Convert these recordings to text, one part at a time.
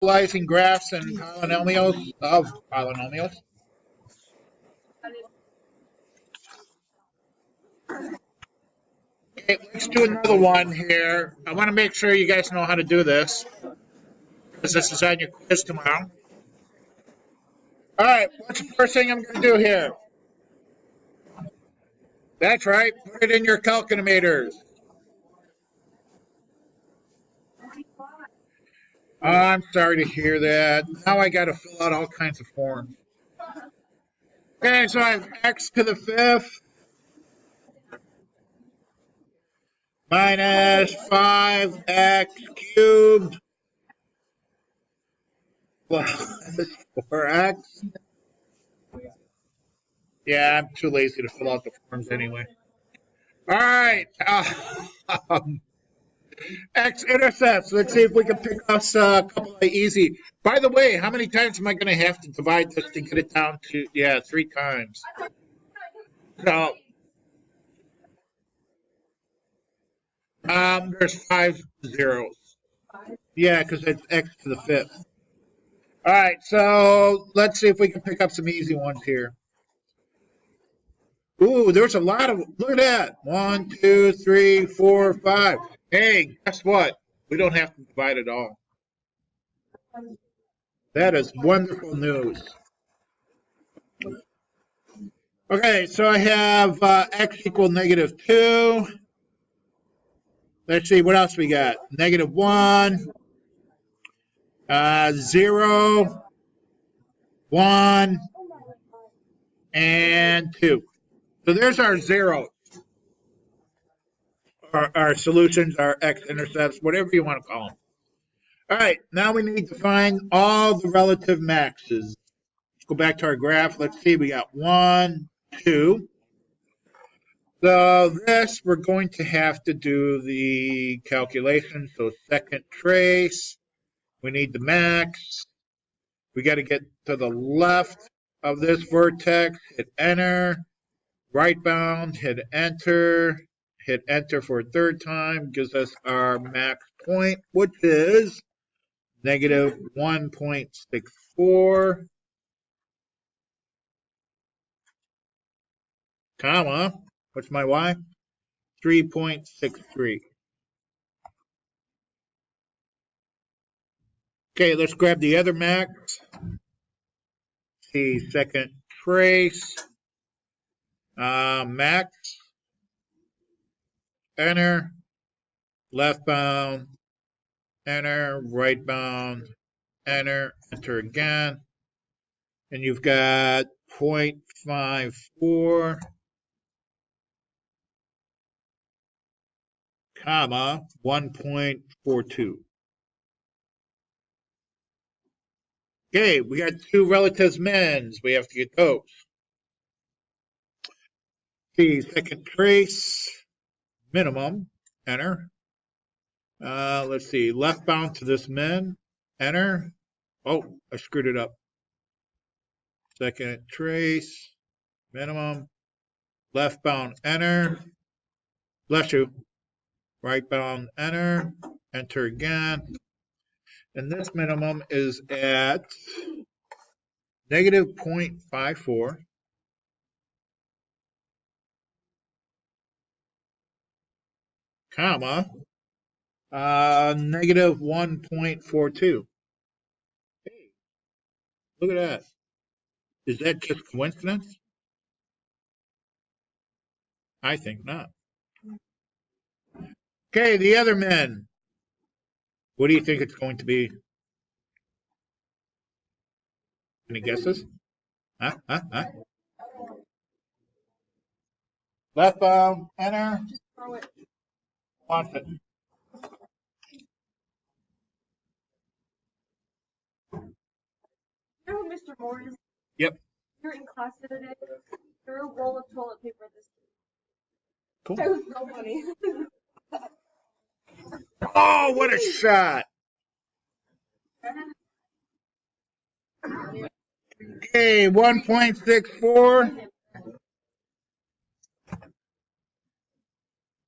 Visualizing graphs and polynomials of polynomials. Okay, let's do another one here. I want to make sure you guys know how to do this, because this is on your quiz tomorrow. All right, what's the first thing I'm going to do here? That's right, put it in your calculators. I'm sorry to hear that. Now I got to fill out all kinds of forms. Okay, so I have x to the fifth minus 5x cubed plus 4x. Yeah, I'm too lazy to fill out the forms anyway. All right. X-intercepts. Let's see if we can pick us a couple of easy. By the way, how many times am I going to have to divide this to get it down to? Yeah, 3 times. So, there's 5 zeros. Yeah, because it's x to the fifth. All right, so let's see if we can pick up some easy ones here. Ooh, there's a lot of, look at that. 1, 2, 3, 4, 5. Hey, guess what? We don't have to divide it all. That is wonderful news. Okay, so I have x equal -2. Let's see, what else we got? -1, 0, 1, and 2. So there's our zeros. Our solutions, our x-intercepts, whatever you want to call them. All right, now we need to find all the relative maxes. Let's go back to our graph. Let's see, we got 1, 2. So this, we're going to have to do the calculation. So second trace, we need the max. We got to get to the left of this vertex, hit enter, right bound, hit enter for a third time, gives us our max point, which is -1.64, comma, what's my y? 3.63. Okay, let's grab the other max. See, second trace, max, enter, left bound, enter, right bound, enter again, and you've got 0.54, comma, 1.42. Okay, we got 2 relatives mins. We have to get those. See, second trace, minimum, enter. Let's see, left bound to this min, enter. Oh, I screwed it up. Second trace, minimum, left bound, enter. Bless you. Right bound, enter again. And this minimum is at -0.54. Comma, -1.42. Hey, look at that. Is that just coincidence? I think not. Okay, the other men. What do you think it's going to be? Any guesses? Huh? Left bound, enter. Just throw it. Watch it. You know who Mr. Moore is? Yep. You're in class today. Threw a roll of toilet paper at this kid. Cool. That was so funny. Oh, what a shot. Okay, 1.64.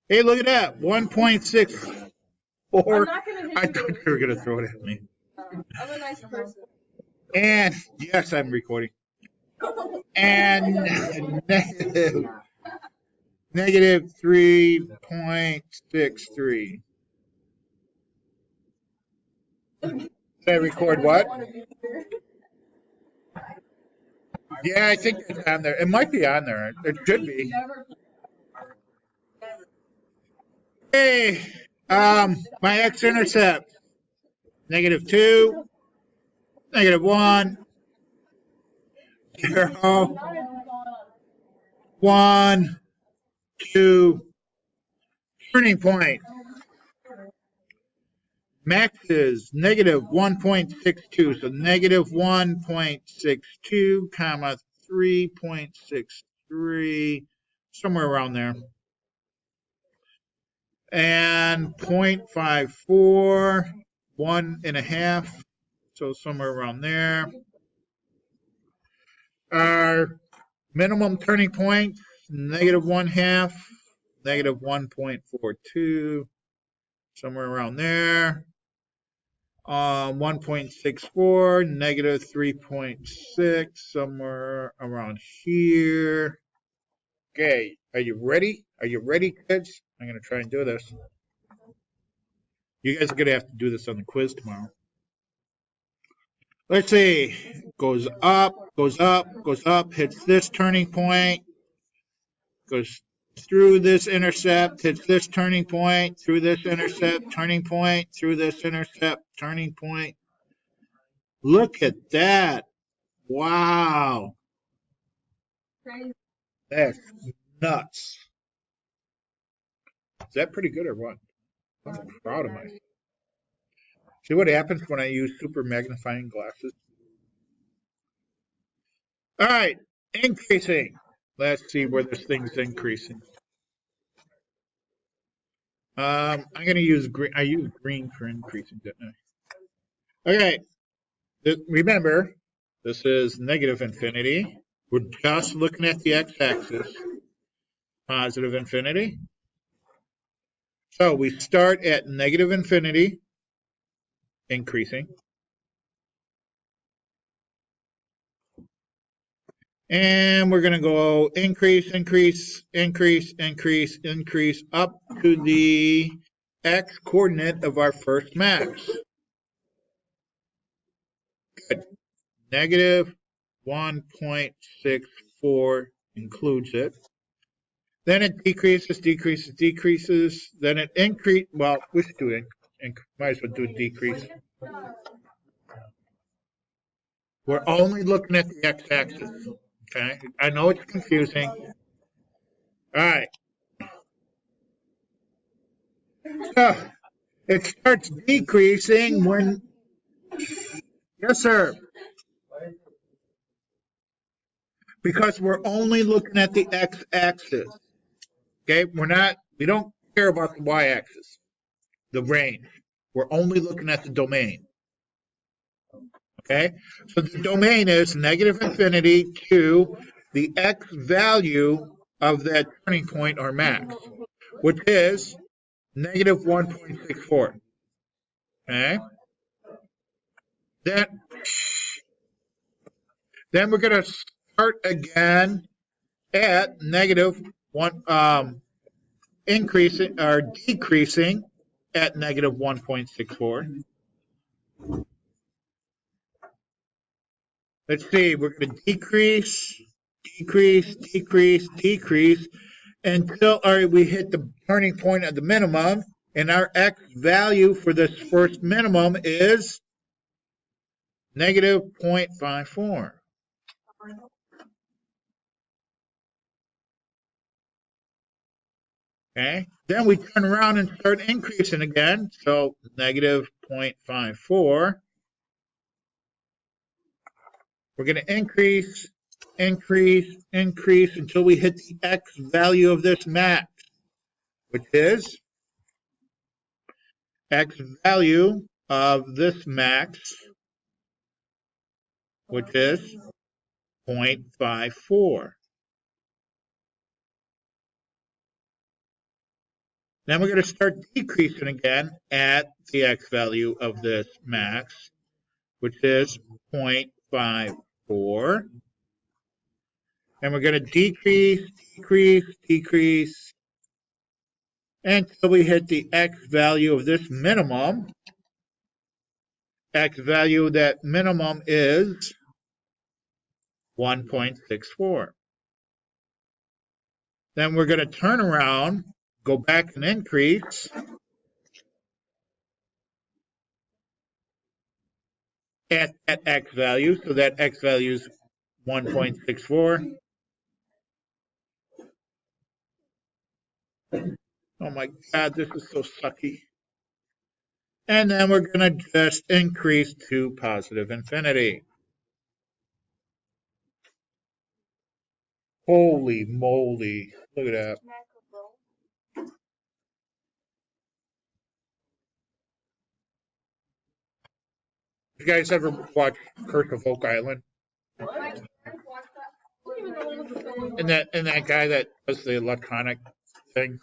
Hey, look at that. 1.64. I thought you were going to throw it at me. I'm a nice person. And yes, I'm recording. And negative 3.63. Did I record what? Yeah, I think it's on there. It might be on there. It should be. Hey, my x-intercept. -2, -1, 0, 1, 2, turning point. Max is -1.62, so -1.62, comma 3.63, somewhere around there. And 0.54, 1.5, so somewhere around there. Our minimum turning point, -1/2, -1.42, somewhere around there. 1.64, -3.6, somewhere around here. Okay, are you ready? Are you ready, kids? I'm going to try and do this. You guys are going to have to do this on the quiz tomorrow. Let's see. Goes up, goes up, goes up, hits this turning point, goes through this intercept, hits this turning point, through this intercept, turning point, through this intercept, turning point. Look at that. Wow. Crazy. That's nuts. Is that pretty good or what? I'm proud of myself. See what happens when I use super magnifying glasses? All right, increasing. Let's see where this thing's increasing. I'm going to use green. I used green for increasing, didn't I? Okay. Remember, this is negative infinity. We're just looking at the x-axis. Positive infinity. So we start at negative infinity, increasing. And we're going to go increase, increase, increase, increase, increase up to the x coordinate of our first max. Good. Negative 1.64 includes it. Then it decreases, decreases, decreases. Then it increases. Well, we should do might as well do a decrease. We're only looking at the x-axis. Okay, I know it's confusing. All right. So it starts decreasing when. Yes, sir. Because we're only looking at the x-axis. Okay, we don't care about the y-axis, the range. We're only looking at the domain. Okay, so the domain is negative infinity to the x value of that turning point or max, which is negative 1.64. Okay, then we're going to start again at negative 1, increasing or decreasing at negative 1.64. Let's see, we're going to decrease, decrease, decrease, decrease until we hit the turning point of the minimum, and our x value for this first minimum is negative 0.54. Okay, then we turn around and start increasing again, so negative 0.54. We're going to increase, increase, increase until we hit the x value of this max, which is x value of this max, which is 0.54. Then we're going to start decreasing again at the x value of this max, which is 0.54. And we're going to decrease, decrease, decrease until we hit the x value of this minimum. X value of that minimum is 1.64. Then we're going to turn around, go back and increase. At that x value, so that x value is 1.64. Oh my God, this is so sucky. And then we're going to just increase to positive infinity. Holy moly. Look at that. You guys ever watch Curse of Oak Island? And that guy that does the electronic thing?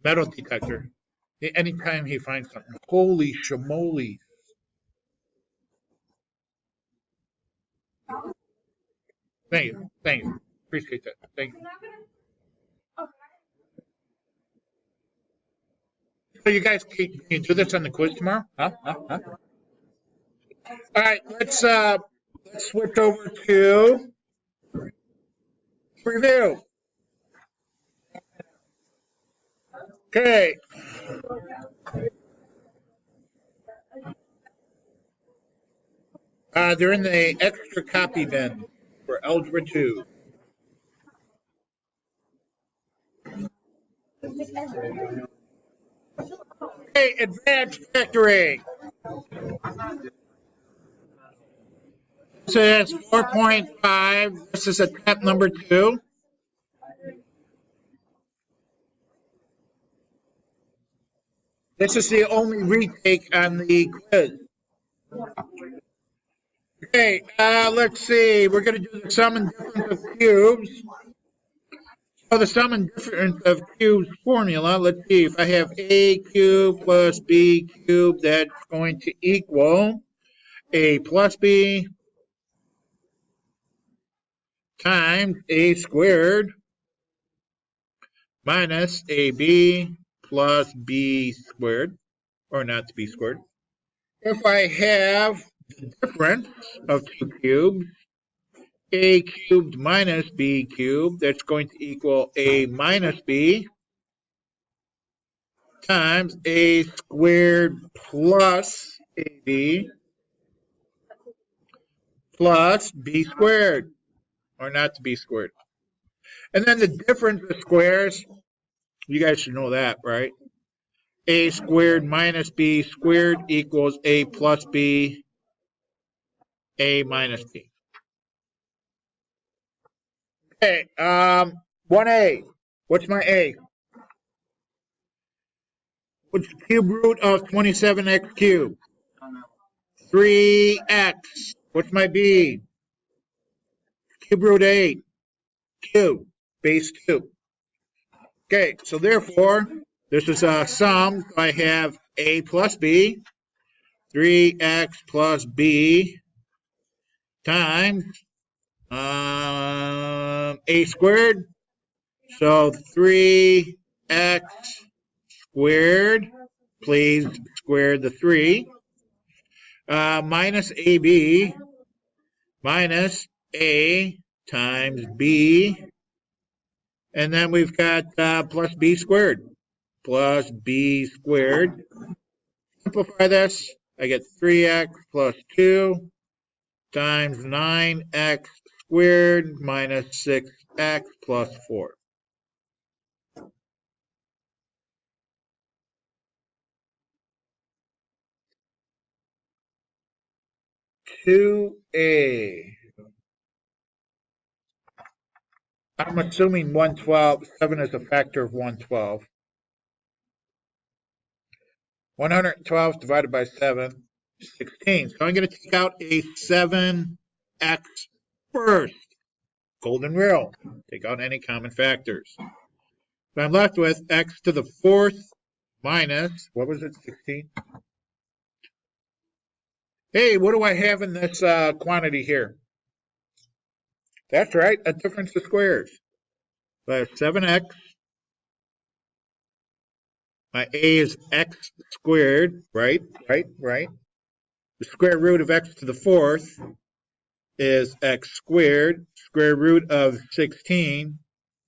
Metal detector. Anytime he finds something, holy shamoly. Thank you. Thank you. Appreciate that. Thank you. So you guys can you do this on the quiz tomorrow? Huh? All right, let's switch over to review. Okay. They're in the extra copy bin for Algebra 2. Okay, advanced factoring. This is 4.5. This is attempt number 2. This is the only retake on the quiz. Okay, let's see. We're going to do the sum and difference of cubes. So the sum and difference of cubes formula, let's see. If I have a cubed plus b cubed, that's going to equal a plus b times a squared minus ab plus b squared, or not b squared. If I have the difference of two cubes, a cubed minus b cubed, that's going to equal a minus b times a squared plus ab plus b squared, or not b squared. And then the difference of squares, you guys should know that, right? A squared minus b squared equals a plus b, a minus b. Okay, 1a. What's my a? What's the cube root of 27x cubed? 3x. What's my b? Cube root 8. Cube. Base 2. Okay, so therefore, this is a sum. So I have a plus b, 3x plus b times a squared. So 3x squared, please square the 3, minus ab minus a times b, and then we've got plus b squared. Plus b squared. Simplify this. I get 3x plus 2 times 9x squared minus 6x plus 4. A. I'm assuming 112. 7 is a factor of 112. 112 divided by 7 is 16. So I'm going to take out a 7x first. Golden rule. Take out any common factors. So I'm left with x to the 4th minus, what was it, 16? Hey, what do I have in this quantity here? That's right, a difference of squares. So I have 7x. My a is x squared, right? The square root of x to the fourth is x squared. Square root of 16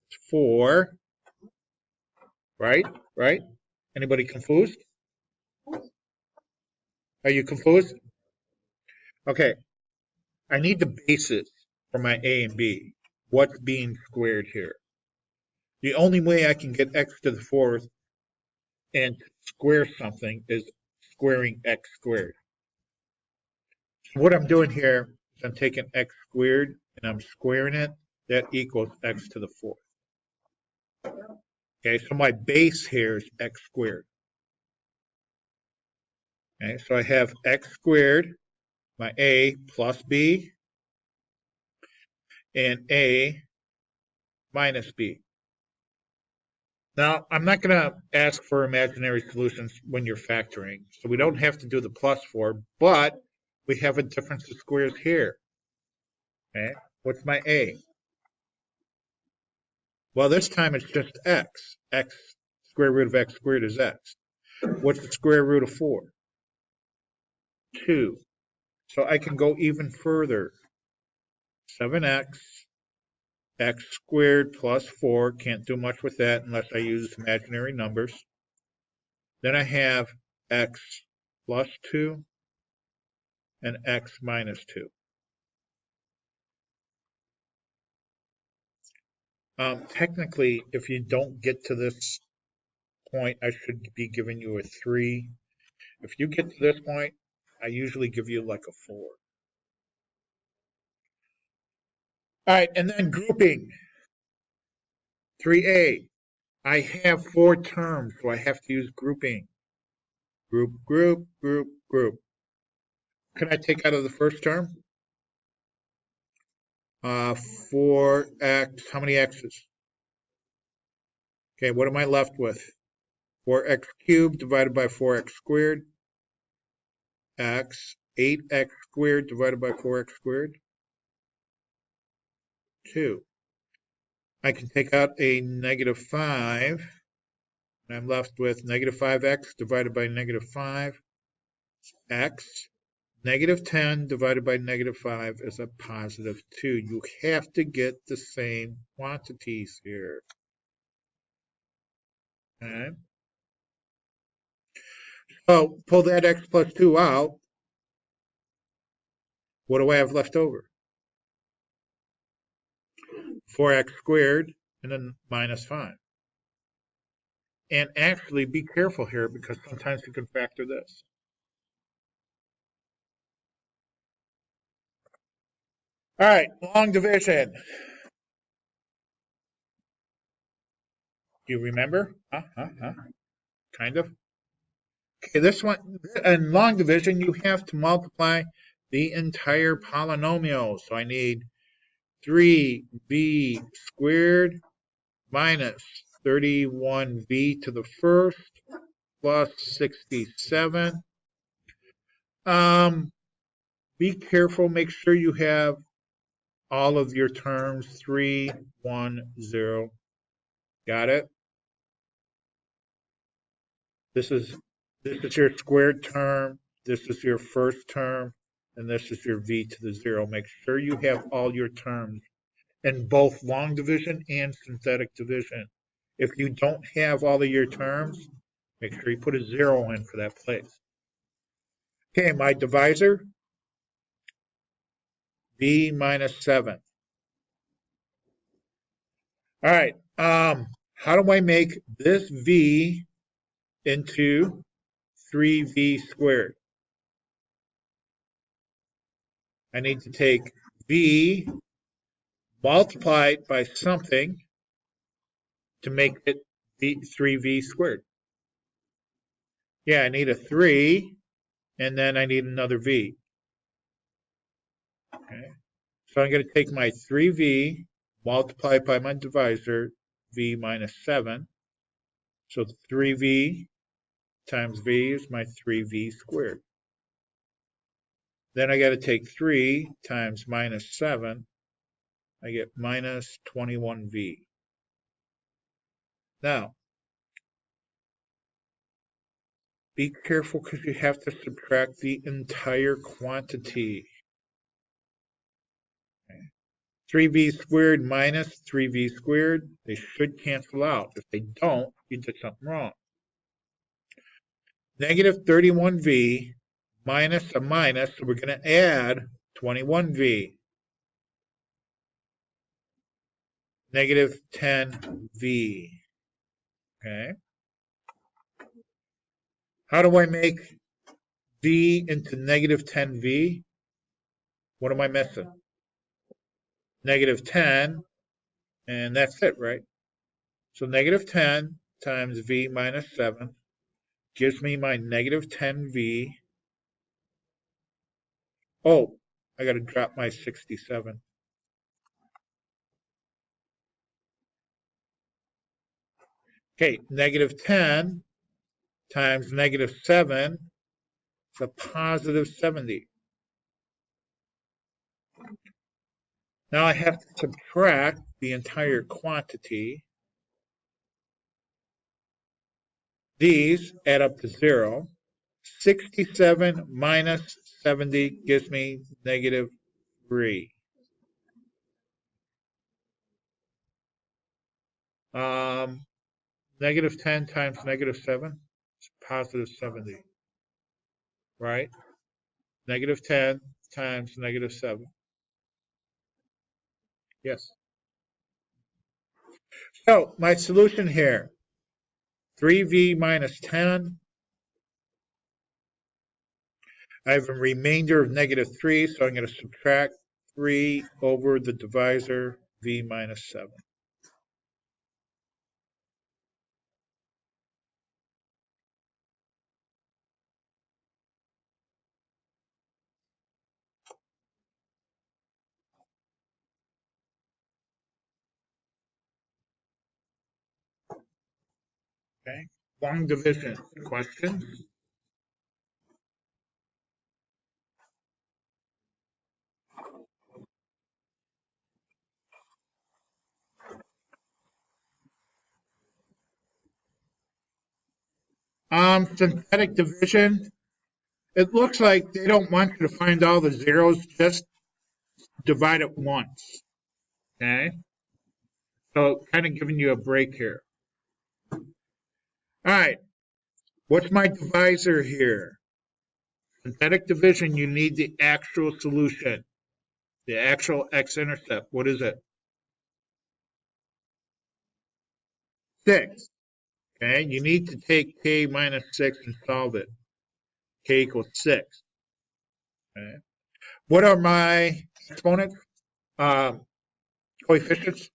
is 4, right? Anybody confused? Are you confused? Okay, I need the basis for my a and b. What's being squared here? The only way I can get x to the fourth and square something is squaring x squared. So what I'm doing here is I'm taking x squared and I'm squaring it. That equals x to the fourth. Okay, so my base here is x squared. Okay, so I have x squared, my a plus b, and a minus b. Now, I'm not going to ask for imaginary solutions when you're factoring, so we don't have to do the plus 4, but we have a difference of squares here. Okay, what's my a? Well, this time it's just x. X, square root of x squared is x. What's the square root of 4? 2. So I can go even further. 7x, x squared plus 4. Can't do much with that unless I use imaginary numbers. Then I have x plus 2 and x minus 2. Technically, if you don't get to this point, I should be giving you a 3. If you get to this point, I usually give you like a 4. All right, and then grouping. 3a. I have 4 terms, so I have to use grouping. Group, group, group, group. Can I take out of the first term? 4x, how many x's? Okay, what am I left with? 4x cubed divided by 4x squared. X, 8x squared divided by 4x squared. 2. I can take out a negative 5, and I'm left with negative 5x divided by negative 5. X, negative 10 divided by negative 5 is a positive 2. You have to get the same quantities here. Okay. So pull that x plus 2 out. What do I have left over? 4x squared and then minus 5. And actually be careful here because sometimes you can factor this. All right, long division. Do you remember? Kind of. Okay, this one, in long division, you have to multiply the entire polynomial. So I need 3v squared minus 31v to the first plus 67. Be careful, make sure you have all of your terms 3, 1, 0. Got it? This is your squared term, this is your first term, and this is your v to the 0. Make sure you have all your terms in both long division and synthetic division. If you don't have all of your terms, make sure you put a 0 in for that place. Okay, my divisor, v minus 7. All right, how do I make this v into 3v squared? I need to take v multiplied by something to make it 3v squared. Yeah, I need a 3, and then I need another v. Okay. So I'm going to take my 3v, multiply by my divisor, v minus 7. So 3v times v is my 3v squared. Then I got to take 3 times minus 7. I get minus 21v. Now, be careful because you have to subtract the entire quantity. 3v squared minus 3v squared, they should cancel out. If they don't, you did something wrong. Negative 31v minus a minus, so we're going to add 21v. Negative 10v. Okay. How do I make v into negative 10v? What am I missing? Negative 10, and that's it, right? So negative 10 times v minus 7 gives me my negative 10v. Oh, I got to drop my 67. Okay, negative 10 times negative 7 is a positive 70. Now I have to subtract the entire quantity. These add up to 0. 67 minus 70 gives me negative 3. Negative 10 times negative 7 is positive 70, right? Negative 10 times negative 7. Yes. So my solution here, 3v minus 10. I have a remainder of negative 3, so I'm going to subtract 3 over the divisor, v minus 7. Okay. Long division. Questions? Synthetic division. It looks like they don't want you to find all the zeros, just divide it once. Okay? So kind of giving you a break here. All right. What's my divisor here? Synthetic division, you need the actual solution, the actual x-intercept. What is it? 6. Okay, you need to take k minus 6 and solve it. K equals 6. Okay. What are my exponents? Coefficients?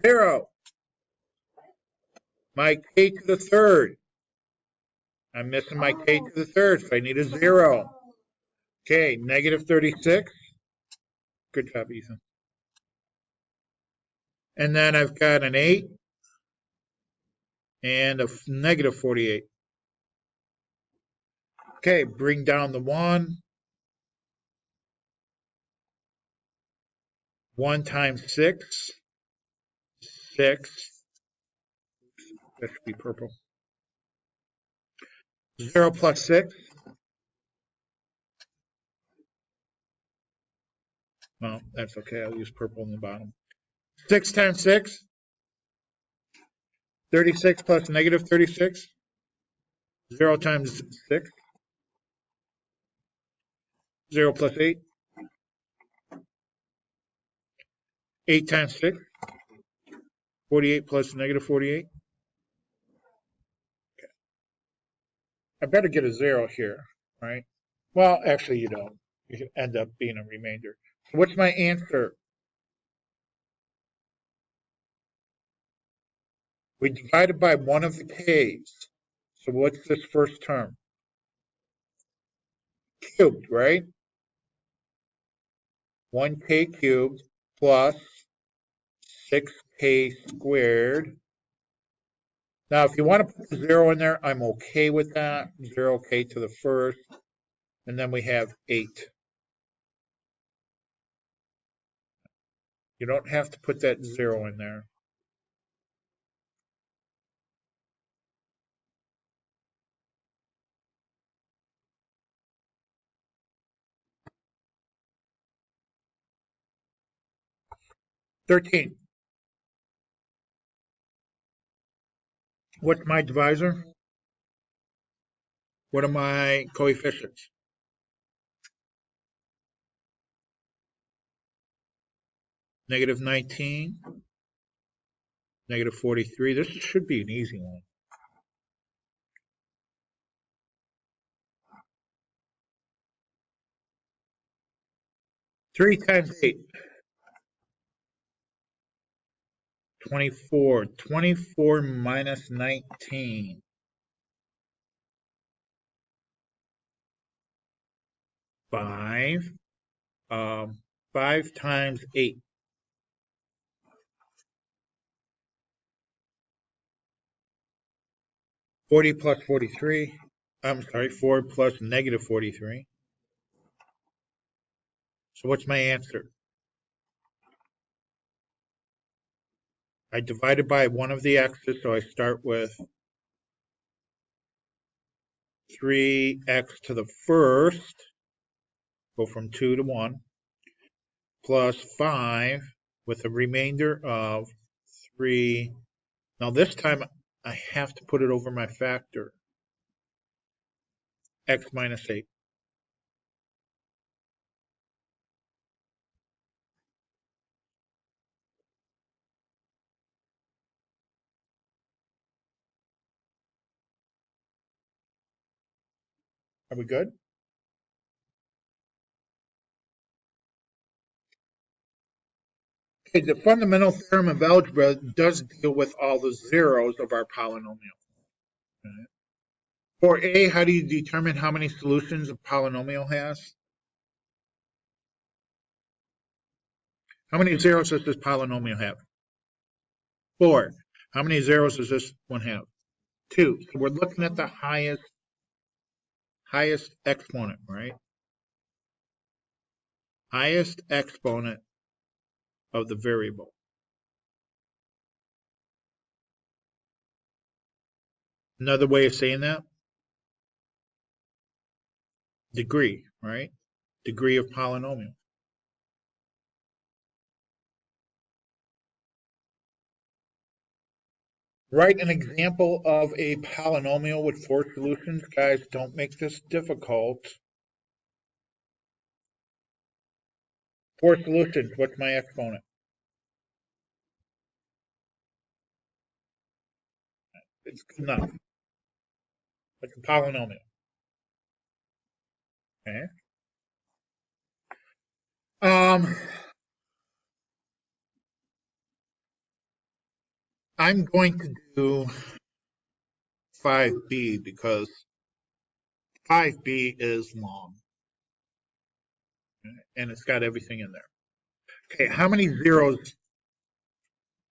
Zero. My k to the third. I'm missing my k to the third, so I need a 0. Okay, negative 36. Good job, Ethan. And then I've got an 8 and a negative 48. Okay, bring down the 1. 1 times 6. 6. That should be purple. 0 plus 6. Well, that's okay. I'll use purple in the bottom. 6 times 6. 36 plus negative 36. 0 times 6. 0 plus 8. 8 times 6. 48 plus negative 48. Okay. I better get a 0 here, right? Well, actually, you don't. You can end up being a remainder. So what's my answer? We divided by one of the k's. So what's this first term? Cubed, right? 1k cubed plus 6k squared. Now, if you want to put the 0 in there, I'm okay with that. 0k to the first. And then we have 8. You don't have to put that 0 in there. $13. What's my divisor? What are my coefficients? Negative 19, negative 43. This should be an easy one. Three times 8. 24. 24 minus 19. 5. 5 times 8. 40 plus 43. I'm sorry, 4 plus negative 43. So what's my answer? I divided by one of the x's, so I start with 3x to the first, go from 2 to 1, plus 5 with a remainder of 3. Now this time I have to put it over my factor, x minus 8. Are we good? Okay, the fundamental theorem of algebra does deal with all the zeros of our polynomial. Okay. For A, how do you determine how many solutions a polynomial has? How many zeros does this polynomial have? 4. How many zeros does this one have? 2. So we're looking at the highest exponent, right? Highest exponent of the variable. Another way of saying that? Degree, right? Degree of polynomial. Write an example of a polynomial with 4 solutions. Guys, don't make this difficult. 4 solutions. What's my exponent? It's good enough. It's a polynomial. Okay. I'm going to do 5b because 5b is long. Okay, and it's got everything in there. Okay, how many zeros?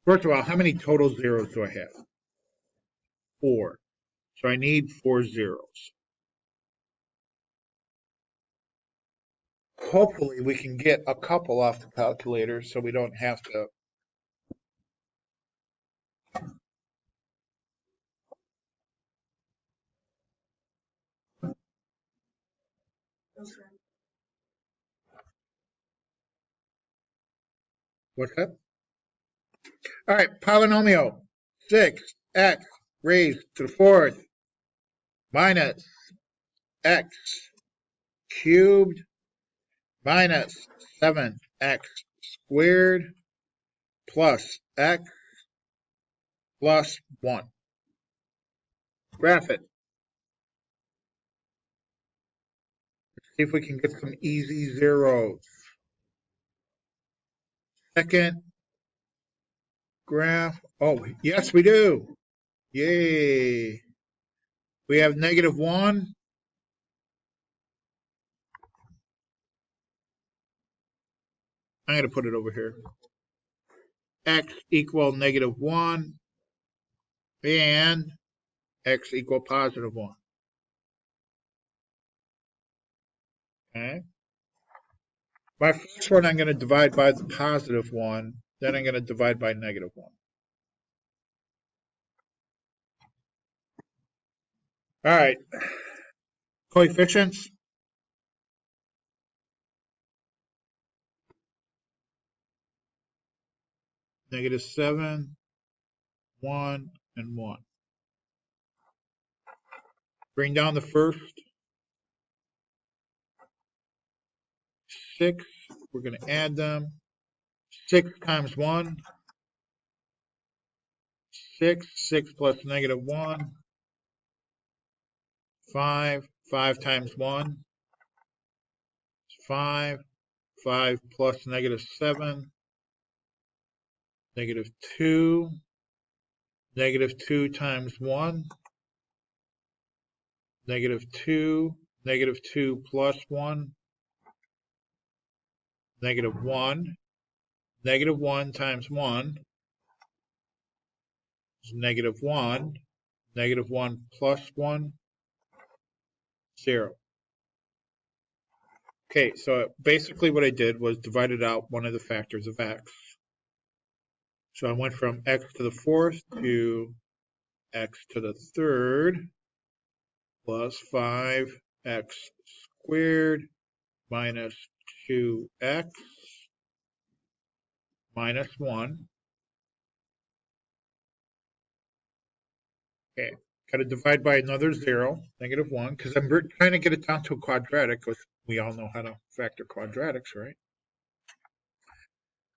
First of all, how many total zeros do I have? 4. So I need 4 zeros. Hopefully we can get a couple off the calculator so we don't have to. What's that? All right, polynomial 6x raised to the 4th minus x cubed minus 7x squared plus x plus 1. Graph it. Let's see if we can get some easy zeros. Second graph. Oh, yes, we do. Yay. We have negative 1. I'm going to put it over here. x equal -1 and x equal +1. Okay. My first one, I'm going to divide by the +1, then I'm going to divide by -1. All right. Coefficients. -7, 1, and 1. Bring down the first. 6. We're going to add them. 6 times 1. 6. 6 plus -1. 5. 5 times 1. 5. 5 plus -7. -2. -2 times 1. -2. -2 plus 1. -1. -1 times 1 is -1. -1 plus 1, 0. Okay, so basically what I did was divided out one of the factors of x. So I went from x to the 4th to x to the 3rd plus 5x squared minus 2x minus 1. Okay, got to divide by another 0, -1, because I'm trying to get it down to a quadratic, because we all know how to factor quadratics, right?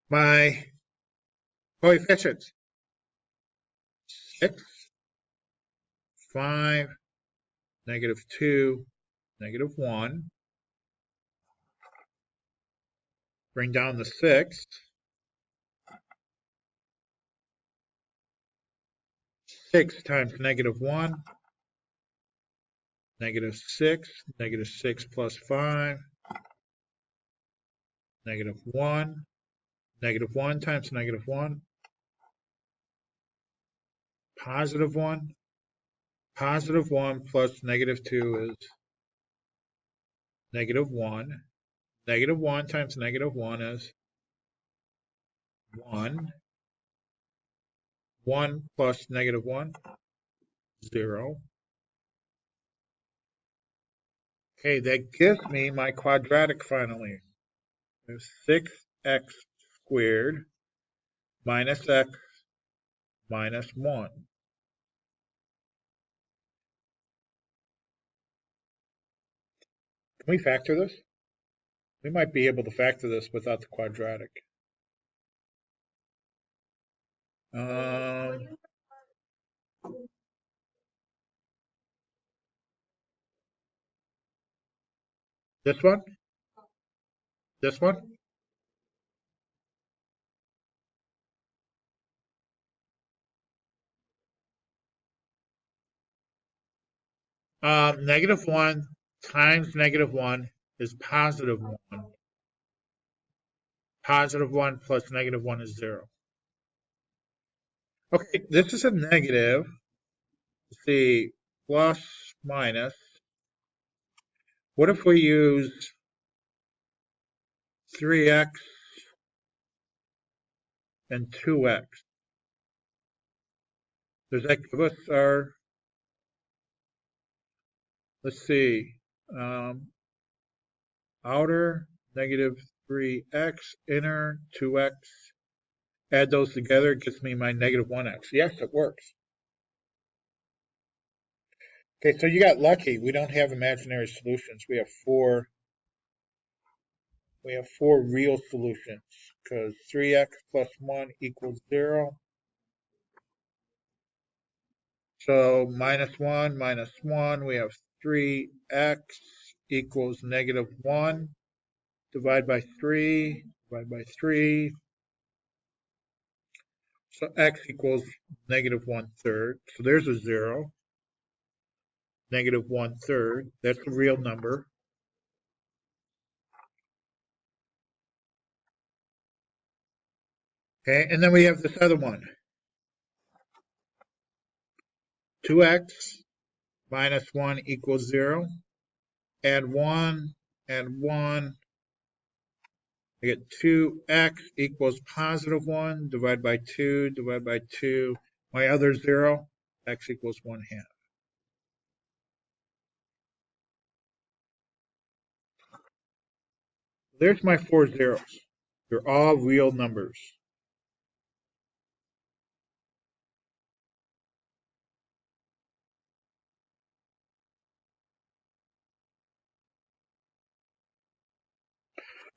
My coefficients: 6, 5, -2, -1. Bring down the 6. 6 times -1, -6, -6 plus 5, -1, -1 times -1, +1, +1 plus -2 is -1, -1 times -1 is 1, 1 plus -1, 0. Okay, that gives me my quadratic finally. There's 6x squared minus x minus 1. Can we factor this? We might be able to factor this without the quadratic. This one? This one? -1 times -1 is +1. +1 plus -1 is 0. Okay, this is a negative. Let's see, plus, minus. What if we use 3x and 2x? Does that give us our, let's see, outer -3x, inner 2x. Add those together, it gets me my -1x. Yes, it works. Okay, so you got lucky. We don't have imaginary solutions. We have four real solutions, because 3x plus 1 equals 0. So -1 minus 1, we have 3x equals -1. Divide by 3, divide by 3. So x equals -1/3. So there's a 0. -1/3. That's a real number. Okay, and then we have this other one. 2x minus 1 equals 0. Add 1, add 1. I get 2x equals positive 1, divide by 2, divide by 2. My other 0, x equals 1/2. There's my 4 zeros. They're all real numbers.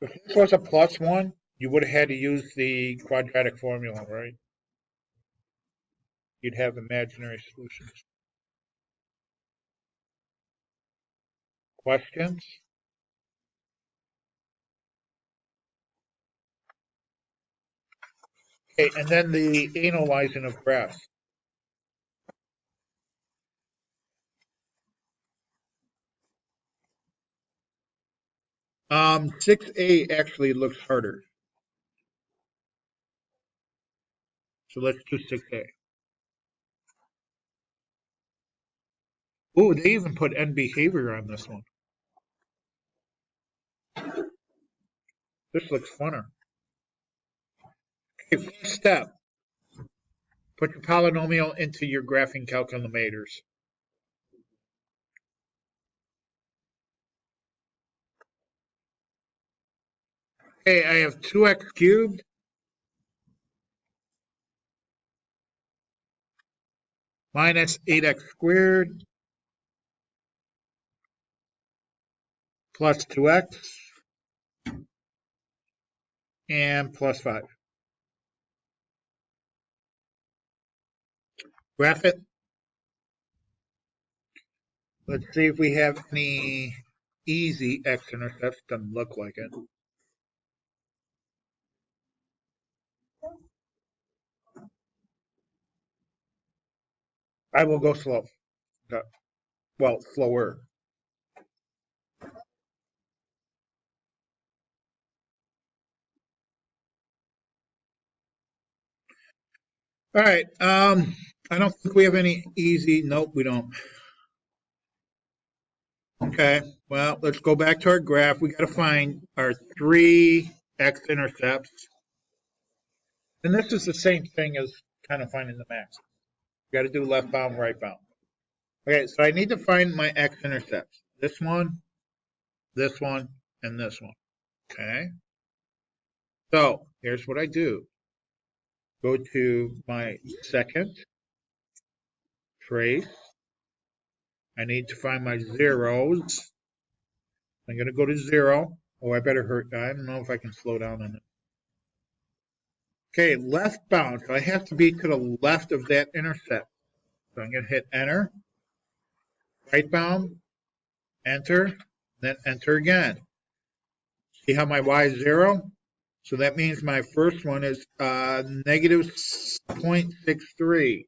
If this was a plus 1, you would have had to use the quadratic formula, right? You'd have imaginary solutions. Questions? Okay, and then the analyzing of graphs. Um, 6a actually looks harder. So let's do 6a. Oh, they even put end behavior on this one. This looks funner. Okay, first step. Put your polynomial into your graphing calculators. Okay, I have 2x cubed minus 8x squared plus 2x and plus 5. Graph it. Let's see if we have any easy x-intercepts. Doesn't look like it. I will go slow. Well, slower. All right. I don't think we have any easy. Nope, we don't. Okay. Well, let's go back to our graph. We got to find our 3 x-intercepts. And this is the same thing as kind of finding the max. You got to do left bound, right bound. Okay, so I need to find my x-intercepts. This one, and this one. Okay. So here's what I do. Go to my second trace. I need to find my zeros. I'm going to go to 0. Oh, I better hurt. I don't know if I can slow down on it. Okay, left bound. So I have to be to the left of that intercept. So I'm going to hit enter. Right bound, enter, then enter again. See how my y is 0? So that means my first one is negative 0.63.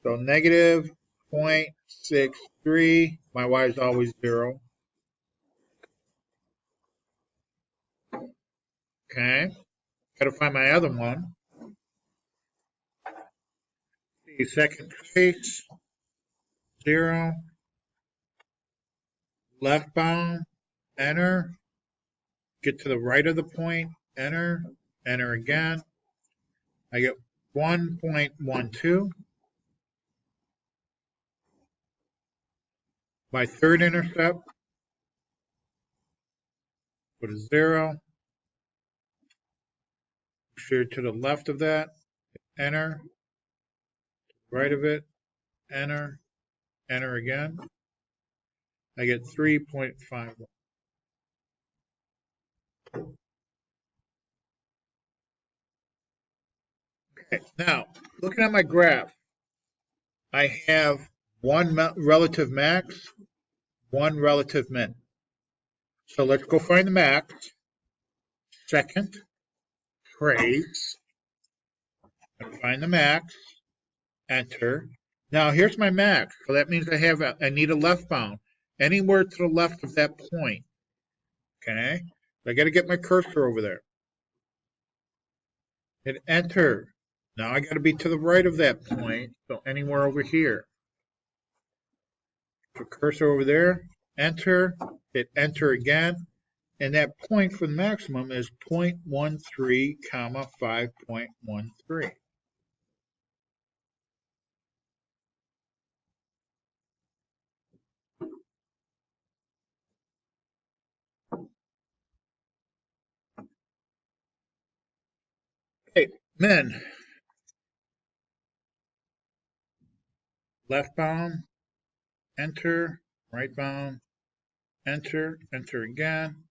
So negative 0.63. My y is always 0. Okay. Got to find my other one. The second trace, 0. Left bound, enter. Get to the right of the point, enter, enter again. I get 1.12. My third intercept, put a 0. Sure to the left of that, enter. Right of it, enter, enter again. I get 3.51. Okay, now looking at my graph, I have one relative max, one relative min. So let's go find the max. Second trace, and find the max, enter. Now here's my max, so that means I need a left bound anywhere to the left of that point. Okay, I got to get my cursor over there. Hit enter. Now I got to be to the right of that point, so anywhere over here. So cursor over there, enter, hit enter again, and that point for the maximum is 0.13, comma 5.13. Okay, men. Left bound, enter, right bound, enter, enter again.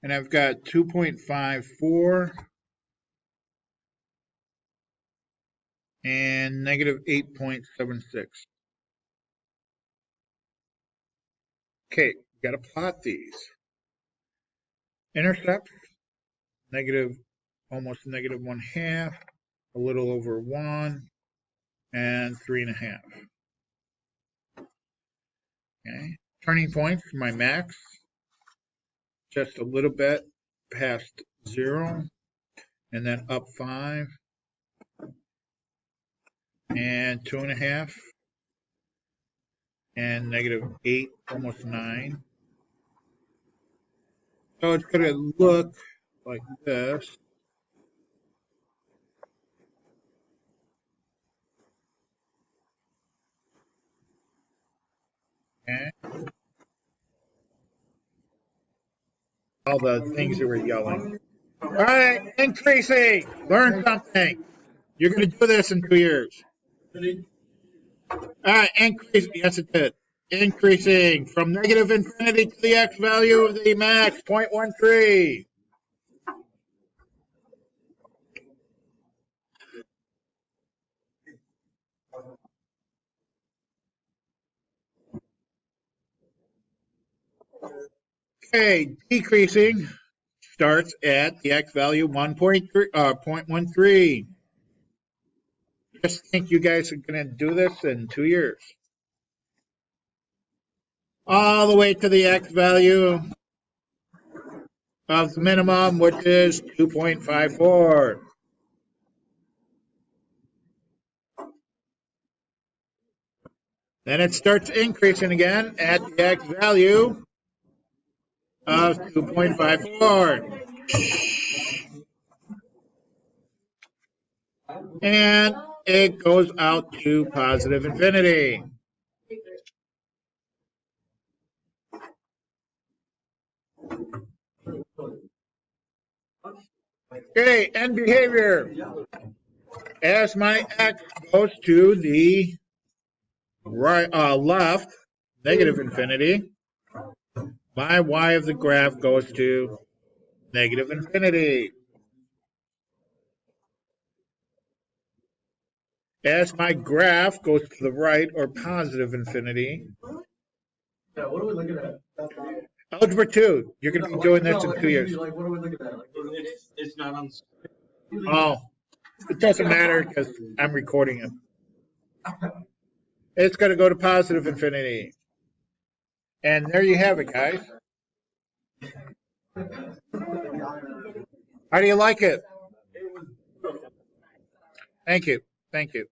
And I've got 2.54 and negative 8.76. Okay, got to plot these. Intercept, negative, almost negative 1/2, a little over 1, and 3.5. Okay, turning points, my max, just a little bit past 0, and then up 5, and 2.5, and negative 8, almost 9. So it's going to look like this. Okay. All the things that were yelling. All right, increasing. Learn something. You're going to do this in 2 years. All right, increase. Yes, it did. Increasing from negative infinity to the x value of the max, 0.13. Okay, decreasing starts at the x value 0.13. Just think you guys are going to do this in 2 years. All the way to the x value of the minimum, which is 2.54. Then it starts increasing again at the x value of 2.54. And it goes out to positive infinity. Okay, end behavior. As my x goes to the right, left, negative infinity, my y of the graph goes to negative infinity. As my graph goes to the right, or positive infinity. Yeah, what are we looking at? Algebra 2, you're going to be doing this in 2 years. Like, what are we looking at? Like, It's not on. Oh, it doesn't matter because I'm recording it. It's going to go to positive infinity. And there you have it, guys. How do you like it? Thank you. Thank you.